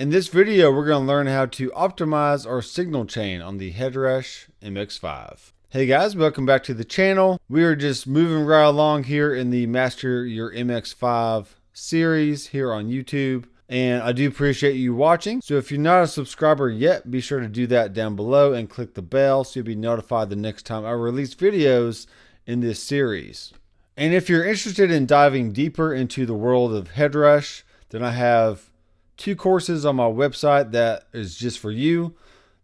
In this video, we're going to learn how to optimize our signal chain on the Headrush MX5. Hey guys, welcome back to the channel. We are just moving right along here in the Master Your MX5 series here on YouTube. And I do appreciate you watching. So if you're not a subscriber yet, be sure to do that down below and click the bell so you'll be notified the next time I release videos in this series. And if you're interested in diving deeper into the world of Headrush, then I have 2 courses on my website that is just for you.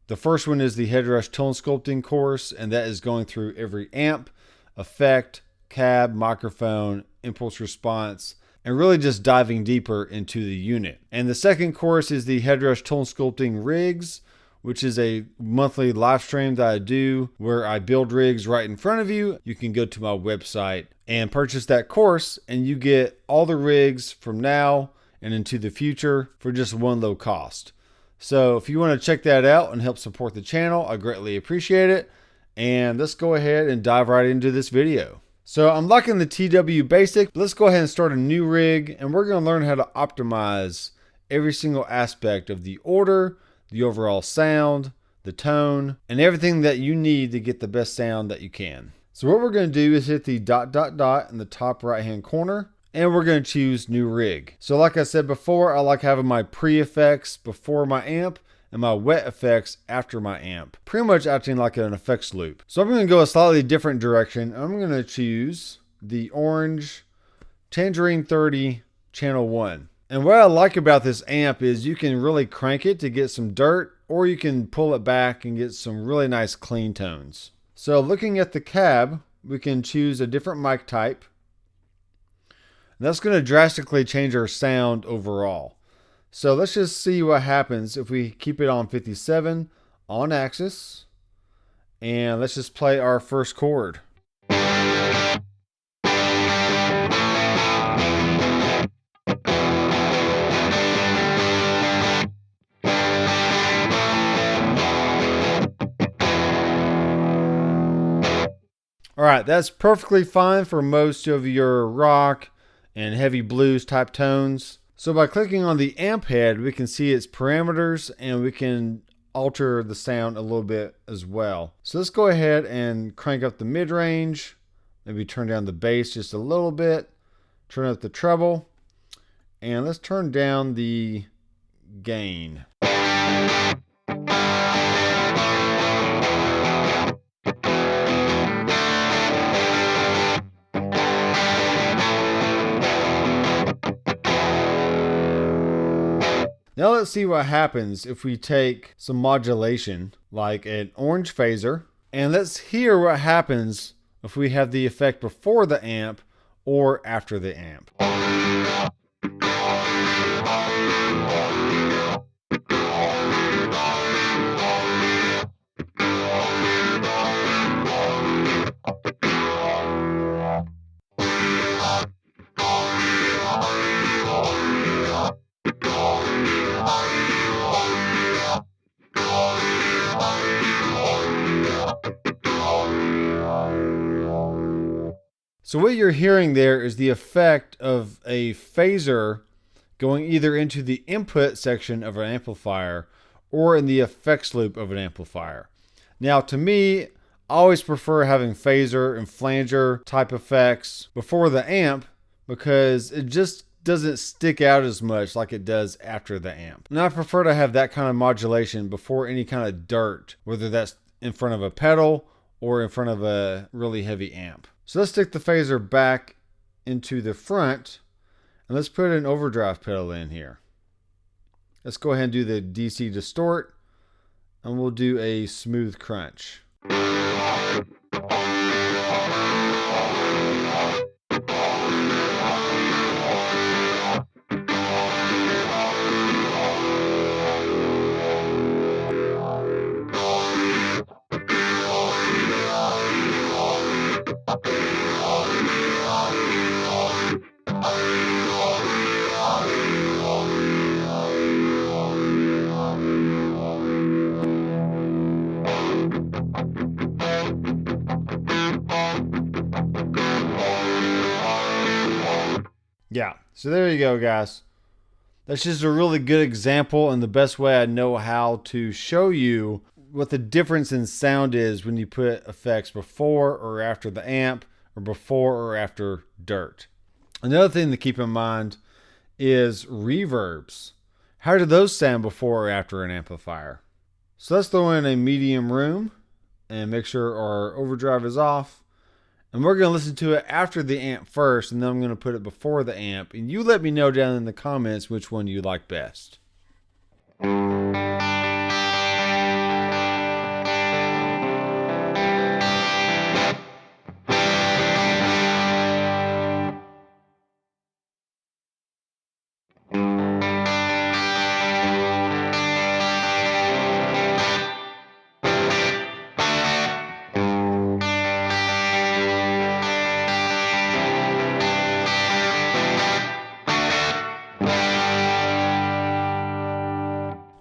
The first one is the Headrush tone sculpting course, and that is going through every amp, effect, cab, microphone, impulse response, and really just diving deeper into the unit. And the second course is the Headrush tone sculpting rigs, which is a monthly live stream that I do where I build rigs right in front of you. You can go to my website and purchase that course, and you get all the rigs from now and into the future for just one low cost. So if you want to check that out and help support the channel, I greatly appreciate it. And let's go ahead and dive right into this video. So I'm liking the TW Basic. Let's go ahead and start a new rig, and we're going to learn how to optimize every single aspect of the order, the overall sound, the tone, and everything that you need to get the best sound that you can. So what we're going to do is hit the ... in the top right hand corner, and we're going to choose new rig. So like I said before, I like having my pre-effects before my amp and my wet effects after my amp, pretty much acting like an effects loop. So I'm going to go a slightly different direction. I'm going to choose the orange Tangerine 30 channel 1. And what I like about this amp is you can really crank it to get some dirt, or you can pull it back and get some really nice clean tones. So looking at the cab, we can choose a different mic type. And that's going to drastically change our sound overall. So let's just see what happens if we keep it on 57 on axis. And let's just play our first chord. Alright, that's perfectly fine for most of your rock and heavy blues type tones. So by clicking on the amp head, we can see its parameters and we can alter the sound a little bit as well. So let's go ahead and crank up the mid-range, maybe turn down the bass just a little bit, turn up the treble, and let's turn down the gain. Now let's see what happens if we take some modulation, like an orange phaser, and let's hear what happens if we have the effect before the amp or after the amp. So what you're hearing there is the effect of a phaser going either into the input section of an amplifier or in the effects loop of an amplifier. Now to me, I always prefer having phaser and flanger type effects before the amp because it just doesn't stick out as much like it does after the amp. And I prefer to have that kind of modulation before any kind of dirt, whether that's in front of a pedal or in front of a really heavy amp. So let's stick the phaser back into the front and let's put an overdrive pedal in here. Let's go ahead and do the DC distort, and we'll do a smooth crunch. Yeah, so there you go, guys. That's just a really good example and the best way I know how to show you what the difference in sound is when you put effects before or after the amp, or before or after dirt. Another thing to keep in mind is reverbs. How do those sound before or after an amplifier? So let's throw in a medium room and make sure our overdrive is off. And we're going to listen to it after the amp first, and then I'm going to put it before the amp. And you let me know down in the comments which one you like best.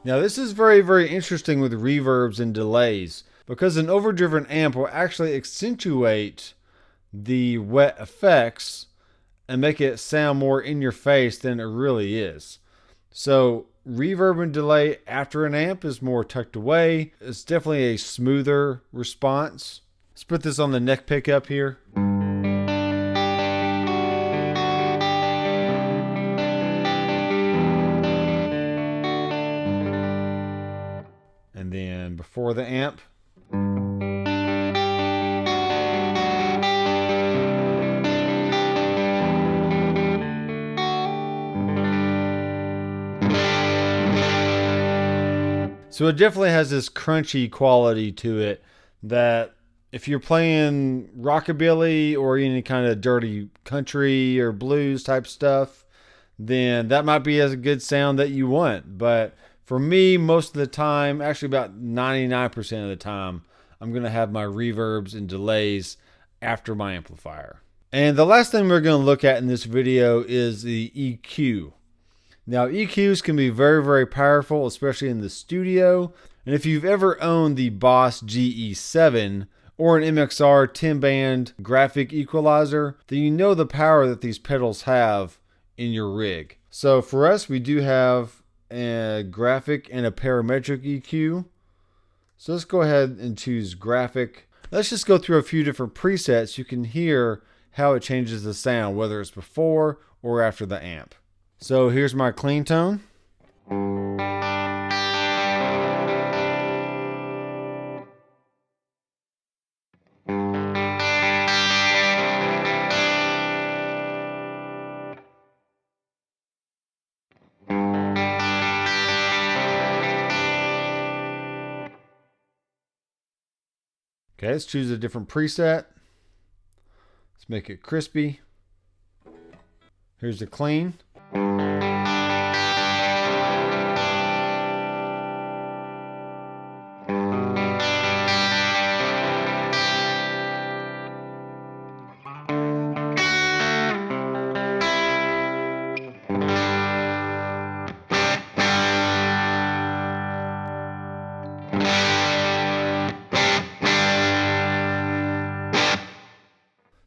Now this is very, very interesting with reverbs and delays, because an overdriven amp will actually accentuate the wet effects and make it sound more in your face than it really is. So reverb and delay after an amp is more tucked away. It's definitely a smoother response. Let's put this on the neck pickup here. And then before the amp. So it definitely has this crunchy quality to it that if you're playing rockabilly or any kind of dirty country or blues type stuff, then that might be a good sound that you want. But for me, most of the time, actually about 99% of the time, I'm going to have my reverbs and delays after my amplifier. And the last thing we're going to look at in this video is the EQ. Now, EQs can be very, very powerful, especially in the studio. And if you've ever owned the Boss GE7 or an MXR 10-band graphic equalizer, then you know the power that these pedals have in your rig. So for us, we do have a graphic and a parametric EQ. So let's go ahead and choose graphic. Let's just go through a few different presets. You can hear how it changes the sound, whether it's before or after the amp. So here's my clean tone. Okay, let's choose a different preset. Let's make it crispy. Here's the clean.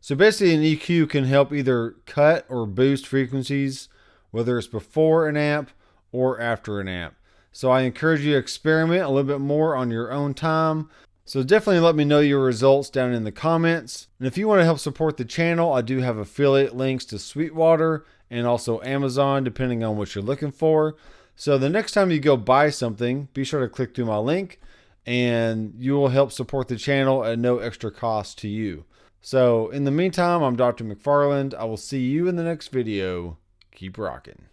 So basically an EQ can help either cut or boost frequencies, whether it's before an amp or after an amp. So I encourage you to experiment a little bit more on your own time. So definitely let me know your results down in the comments. And if you want to help support the channel, I do have affiliate links to Sweetwater and also Amazon, depending on what you're looking for. So the next time you go buy something, be sure to click through my link and you will help support the channel at no extra cost to you. So in the meantime, I'm Dr. Mcfarland. I will see you in the next video. Keep rocking.